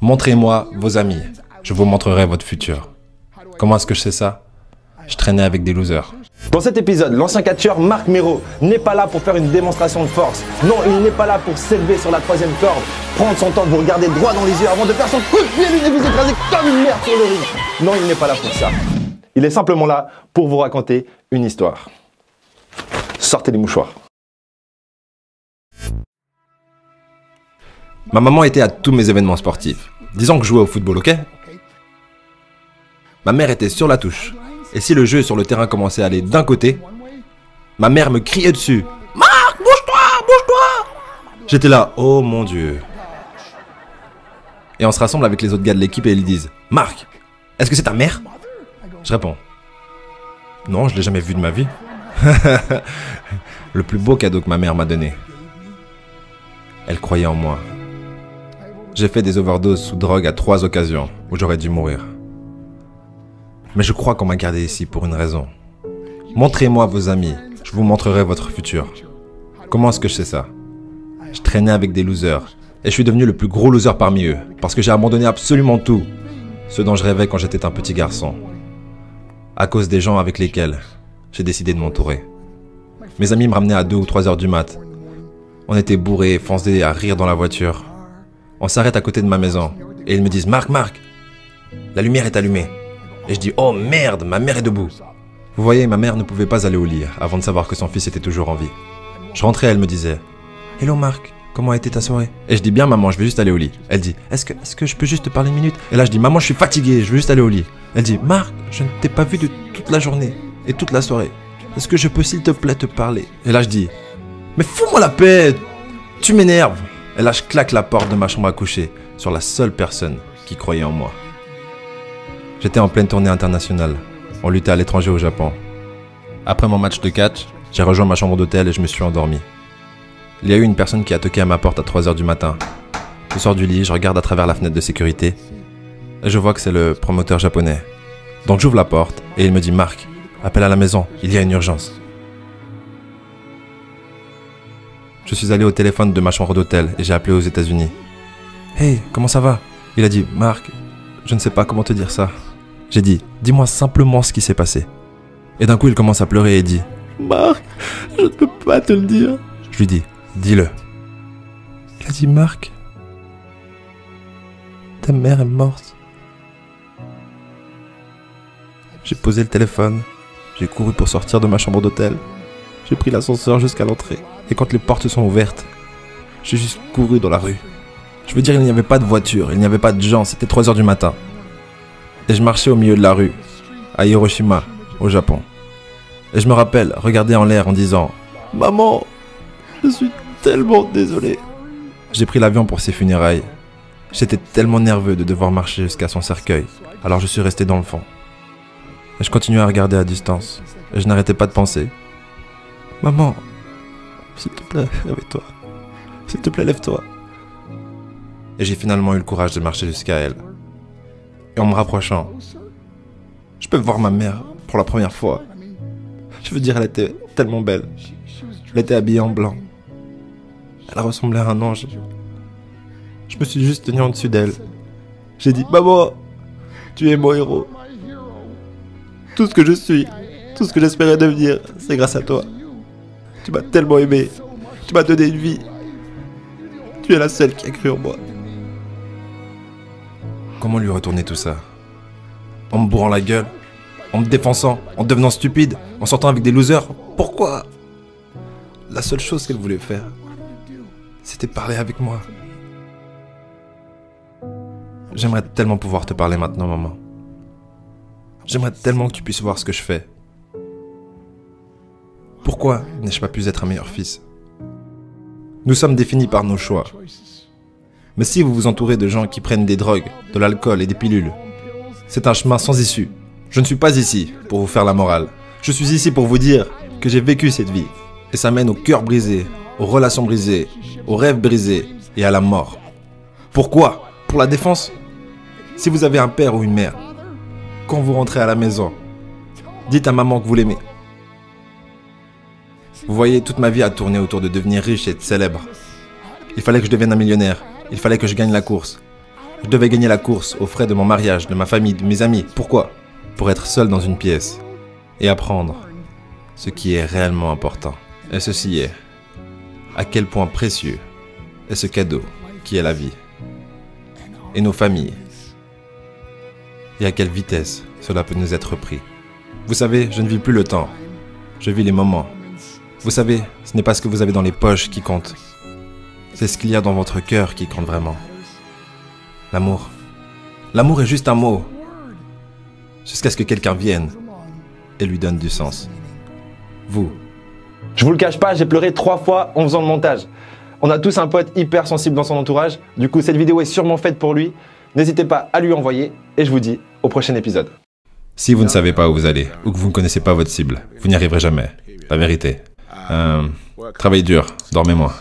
Montrez-moi vos amis. Je vous montrerai votre futur. Comment est-ce que je sais ça? Je traînais avec des losers. Dans cet épisode, l'ancien catcheur Marc Mero n'est pas là pour faire une démonstration de force. Non, il n'est pas là pour s'élever sur la troisième corde, prendre son temps, vous regarder droit dans les yeux avant de faire son coup de pied et vous écraser comme une merde sur le ring. Non, il n'est pas là pour ça. Il est simplement là pour vous raconter une histoire. Sortez les mouchoirs. Ma maman était à tous mes événements sportifs. Disons que je jouais au football, ok? Ma mère était sur la touche. Et si le jeu sur le terrain commençait à aller d'un côté, ma mère me criait dessus. Marc, bouge-toi, bouge-toi! J'étais là, oh mon Dieu. Et on se rassemble avec les autres gars de l'équipe et ils disent, Marc, est-ce que c'est ta mère? Je réponds, non, je l'ai jamais vue de ma vie. Le plus beau cadeau que ma mère m'a donné. Elle croyait en moi. J'ai fait des overdoses sous drogue à 3 occasions où j'aurais dû mourir. Mais je crois qu'on m'a gardé ici pour une raison. Montrez-moi vos amis, je vous montrerai votre futur. Comment est-ce que je sais ça? Je traînais avec des losers et je suis devenu le plus gros loser parmi eux parce que j'ai abandonné absolument tout, ce dont je rêvais quand j'étais un petit garçon. À cause des gens avec lesquels j'ai décidé de m'entourer. Mes amis me ramenaient à 2 ou 3 heures du mat. On était bourrés, foncés à rire dans la voiture. On s'arrête à côté de ma maison et ils me disent « Marc, la lumière est allumée ». Et je dis « Oh merde, ma mère est debout ». Vous voyez, ma mère ne pouvait pas aller au lit avant de savoir que son fils était toujours en vie. Je rentrais, elle me disait « Hello Marc, comment a été ta soirée ?» Et je dis « Bien maman, je vais juste aller au lit ». Elle dit « Est-ce que je peux juste te parler une minute ?» Et là je dis « Maman, je suis fatigué, je veux juste aller au lit ». Elle dit « Marc, je ne t'ai pas vu de toute la journée et toute la soirée. Est-ce que je peux s'il te plaît te parler ?» Et là je dis « Mais fous-moi la paix, tu m'énerves !» Et là je claque la porte de ma chambre à coucher sur la seule personne qui croyait en moi. J'étais en pleine tournée internationale. On luttait à l'étranger au Japon. Après mon match de catch, j'ai rejoint ma chambre d'hôtel et je me suis endormi. Il y a eu une personne qui a toqué à ma porte à 3 h du matin. Je sors du lit, je regarde à travers la fenêtre de sécurité et je vois que c'est le promoteur japonais. Donc j'ouvre la porte et il me dit « Marc, appelle à la maison, il y a une urgence ». Je suis allé au téléphone de ma chambre d'hôtel et j'ai appelé aux États-Unis. « Hey, comment ça va ?» Il a dit « Marc, je ne sais pas comment te dire ça. » J'ai dit « Dis-moi simplement ce qui s'est passé. » Et d'un coup, il commence à pleurer et dit « Marc, je ne peux pas te le dire. » Je lui dis « Dis-le. » Il a dit « Marc, ta mère est morte. » J'ai posé le téléphone, j'ai couru pour sortir de ma chambre d'hôtel. J'ai pris l'ascenseur jusqu'à l'entrée. Et quand les portes sont ouvertes, j'ai juste couru dans la rue. Je veux dire, il n'y avait pas de voiture, il n'y avait pas de gens, c'était 3 h du matin. Et je marchais au milieu de la rue, à Hiroshima, au Japon. Et je me rappelle regarder en l'air en disant « Maman, je suis tellement désolé. » J'ai pris l'avion pour ses funérailles. J'étais tellement nerveux de devoir marcher jusqu'à son cercueil, alors je suis resté dans le fond. Et je continuais à regarder à distance, et je n'arrêtais pas de penser « Maman, s'il te plaît, réveille-toi. S'il te plaît, lève-toi. » Et j'ai finalement eu le courage de marcher jusqu'à elle. Et en me rapprochant, je peux voir ma mère pour la première fois. Je veux dire, elle était tellement belle. Elle était habillée en blanc. Elle ressemblait à un ange. Je me suis juste tenu en dessus d'elle. J'ai dit, maman, tu es mon héros. Tout ce que je suis, tout ce que j'espérais devenir, c'est grâce à toi. Tu m'as tellement aimé. Tu m'as donné une vie. Tu es la seule qui a cru en moi. Comment lui retourner tout ça? En me bourrant la gueule? En me défonçant? En devenant stupide? En sortant avec des losers? Pourquoi? La seule chose qu'elle voulait faire, c'était parler avec moi. J'aimerais tellement pouvoir te parler maintenant, maman. J'aimerais tellement que tu puisses voir ce que je fais. Pourquoi n'ai-je pas pu être un meilleur fils? Nous sommes définis par nos choix. Mais si vous vous entourez de gens qui prennent des drogues, de l'alcool et des pilules, c'est un chemin sans issue. Je ne suis pas ici pour vous faire la morale. Je suis ici pour vous dire que j'ai vécu cette vie. Et ça mène au cœur brisé, aux relations brisées, aux rêves brisés et à la mort. Pourquoi? Pour la défense? Si vous avez un père ou une mère, quand vous rentrez à la maison, dites à maman que vous l'aimez. Vous voyez, toute ma vie a tourné autour de devenir riche et célèbre. Il fallait que je devienne un millionnaire. Il fallait que je gagne la course. Je devais gagner la course aux frais de mon mariage, de ma famille, de mes amis. Pourquoi? Pour être seul dans une pièce et apprendre ce qui est réellement important. Et ceci est à quel point précieux est ce cadeau qui est la vie et nos familles. Et à quelle vitesse cela peut nous être pris. Vous savez, je ne vis plus le temps. Je vis les moments. Vous savez, ce n'est pas ce que vous avez dans les poches qui compte. C'est ce qu'il y a dans votre cœur qui compte vraiment. L'amour. L'amour est juste un mot. Jusqu'à ce que quelqu'un vienne et lui donne du sens. Vous. Je vous le cache pas, j'ai pleuré 3 fois en faisant le montage. On a tous un pote hyper sensible dans son entourage. Du coup, cette vidéo est sûrement faite pour lui. N'hésitez pas à lui envoyer et je vous dis au prochain épisode. Si vous ne savez pas où vous allez ou que vous ne connaissez pas votre cible, vous n'y arriverez jamais. La vérité. Travaillez dur, dormez moins.